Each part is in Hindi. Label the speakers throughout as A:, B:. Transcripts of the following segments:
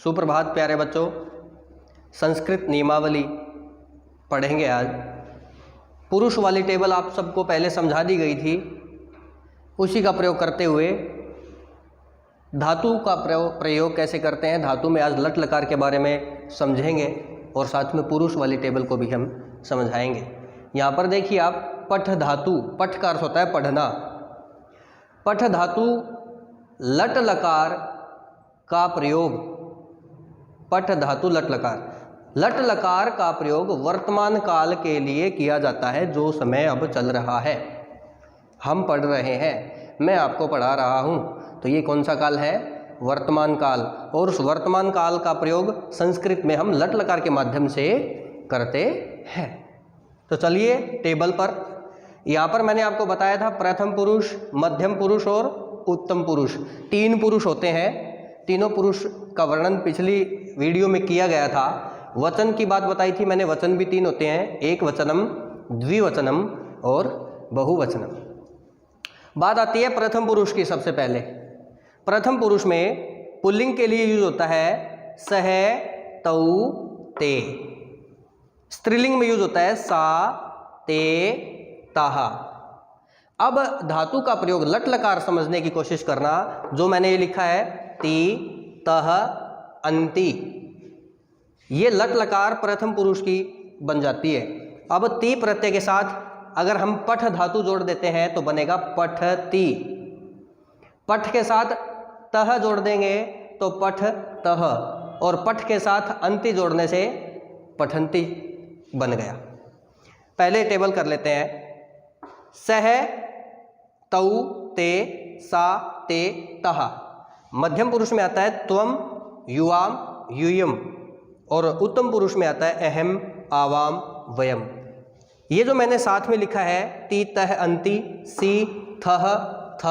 A: सुप्रभात प्यारे बच्चों, संस्कृत नियमावली पढ़ेंगे आज। पुरुष वाली टेबल आप सबको पहले समझा दी गई थी, उसी का प्रयोग करते हुए धातु का प्रयोग कैसे करते हैं, धातु में आज लट लकार के बारे में समझेंगे और साथ में पुरुष वाली टेबल को भी हम समझाएंगे। यहाँ पर देखिए आप, पठ धातु, पठ का अर्थ होता है पढ़ना। पठ धातु लट लकार का प्रयोग, पठ धातु लट लकार का प्रयोग वर्तमान काल के लिए किया जाता है। जो समय अब चल रहा है, हम पढ़ रहे हैं, मैं आपको पढ़ा रहा हूँ, तो ये कौन सा काल है? वर्तमान काल। और उस वर्तमान काल का प्रयोग संस्कृत में हम लट लकार के माध्यम से करते हैं। तो चलिए टेबल पर, यहाँ पर मैंने आपको बताया था प्रथम पुरुष, मध्यम पुरुष और उत्तम पुरुष, तीन पुरुष होते हैं। तीनों पुरुष का वर्णन पिछली वीडियो में किया गया था। वचन की बात बताई थी मैंने, वचन भी तीन होते हैं, एक वचनम, द्विवचनम और बहुवचनम। बात आती है प्रथम पुरुष की। सबसे पहले प्रथम पुरुष में पुल्लिंग के लिए यूज होता है सह, तौ, ते। स्त्रीलिंग में यूज होता है सा, ते, ताहा। अब धातु का प्रयोग लट लकार समझने की कोशिश करना। जो मैंने ये लिखा है ती, तह, अंति, ये लट लकार प्रथम पुरुष की बन जाती है। अब ती प्रत्यय के साथ अगर हम पठ धातु जोड़ देते हैं तो बनेगा पठती। पठ के साथ तह जोड़ देंगे तो पठ तह, और पठ के साथ अंति जोड़ने से पठंती बन गया। पहले टेबल कर लेते हैं। सह, तौ, ते, सा, ते, तहा। मध्यम पुरुष में आता है त्वम, युवाम, यूयम, और उत्तम पुरुष में आता है अहम, आवाम, वयम। ये जो मैंने साथ में लिखा है ती, तह, अंति, सी, थह, थ,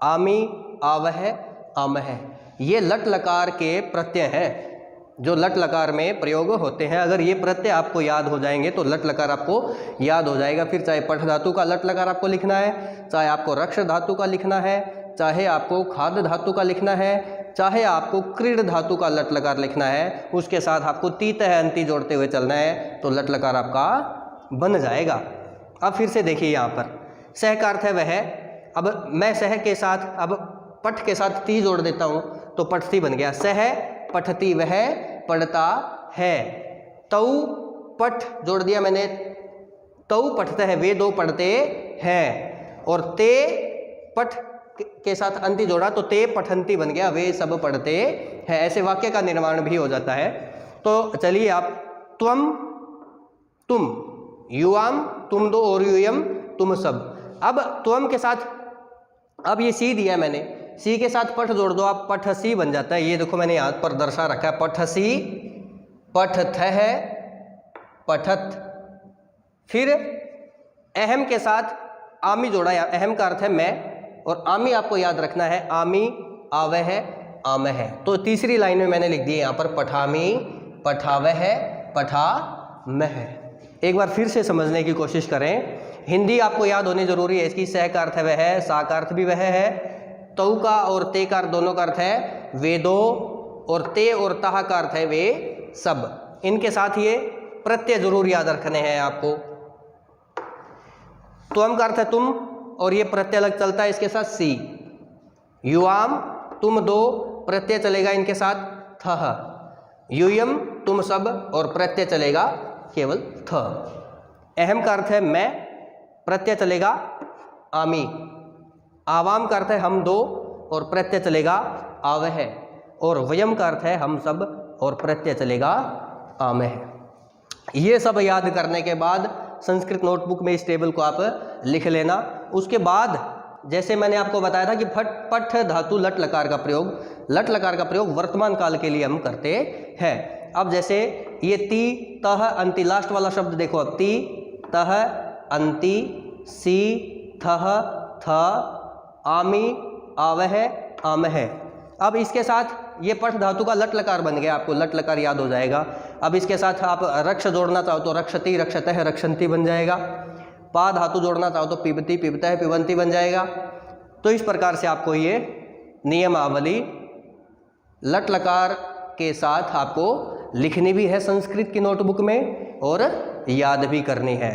A: आमी, आवह, आमह, ये लट लकार के प्रत्यय हैं जो लट लकार में प्रयोग होते हैं। अगर ये प्रत्यय आपको याद हो जाएंगे तो लट लकार आपको याद हो जाएगा। फिर चाहे पठ धातु का लट लकार आपको लिखना है, चाहे आपको रक्ष धातु का लिखना है, चाहे आपको खाद्य धातु का लिखना है, चाहे आपको क्रीड धातु का लट लकार लिखना है, उसके साथ आपको ती, तह, अंति जोड़ते हुए चलना है, तो लट लकार आपका बन जाएगा। अब फिर से देखिए यहाँ पर सह का अर्थ है वह। अब मैं सह के साथ, अब पठ के साथ ती जोड़ देता हूँ तो पठती बन गया। सह पठती, वह पढ़ता है। तौ पठ जोड़ दिया मैंने, तौ पढ़ता है, वे दो पढ़ते हैं। और ते पठ के साथ अंति जोड़ा तो ते पठंती बन गया, वे सब पढ़ते हैं। ऐसे वाक्य का निर्माण भी हो जाता है। तो चलिए आप, त्वम, तुम, युवाम, तुम दो, और यूयम, तुम सब। अब त्वम के साथ, अब ये सी दिया मैंने, सी के साथ पठ जोड़ दो आप, पठसी बन जाता है। ये देखो मैंने यहाँ पर दर्शा रखा है, पठसी, पठथ है, पठत। फिर अहम के साथ आमी जोड़ा, अहम का अर्थ है मैं, और आमी आपको याद रखना है, आमी, आवह, आमह। तो तीसरी लाइन में मैंने लिख दी यहाँ पर पठामी, पठावह, पठामह। एक बार फिर से समझने की कोशिश करें। हिंदी आपको याद होनी जरूरी है इसकी। सह का अर्थ है वह, सा का अर्थ भी वह है, तौ का और ते का दोनों का अर्थ है वे दो, और ते और तहा का अर्थ है वे सब। इनके साथ ये प्रत्यय जरूर याद रखने हैं आपको। त्वम का अर्थ है तुम, और ये प्रत्यय अलग चलता है इसके साथ सी। युवाम, तुम दो, प्रत्यय चलेगा इनके साथ थह। यूयम, तुम सब, और प्रत्यय चलेगा केवल थ। अहम का अर्थ है मैं, प्रत्यय चलेगा आमी। आवाम का अर्थ है हम दो, और प्रत्यय चलेगा आवह। और वयम का अर्थ है हम सब, और प्रत्यय चलेगा आमह। ये सब याद करने के बाद संस्कृत नोटबुक में इस टेबल को आप लिख लेना। उसके बाद जैसे मैंने आपको बताया था कि पठ धातु लट लकार का प्रयोग, लट लकार का प्रयोग वर्तमान काल के लिए हम करते हैं। अब जैसे ये ती, तह, अंति, लास्ट वाला शब्द देखो। अब ती, तह, अंति, सी, थह, थ, आमी, आवह, आमह। अब इसके साथ ये पठ धातु का लट लकार बन गया, आपको लट लकार याद हो जाएगा। अब इसके साथ आप रक्ष जोड़ना चाहो तो रक्षती, रक्षतः, रक्षंती बन जाएगा। पा धातु जोड़ना चाहो तो पिबती, पिबतः, पिबंती बन जाएगा। तो इस प्रकार से आपको ये नियमावली लट लकार के साथ आपको लिखनी भी है संस्कृत की नोटबुक में और याद भी करनी है।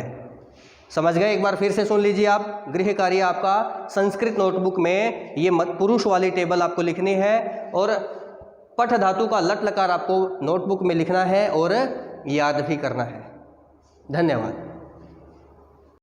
A: समझ गए? एक बार फिर से सुन लीजिए आप। गृह कार्य आपका संस्कृत नोटबुक में ये पुरुष वाली टेबल आपको लिखनी है और पठ धातु का लट लकार आपको नोटबुक में लिखना है और याद भी करना है। धन्यवाद।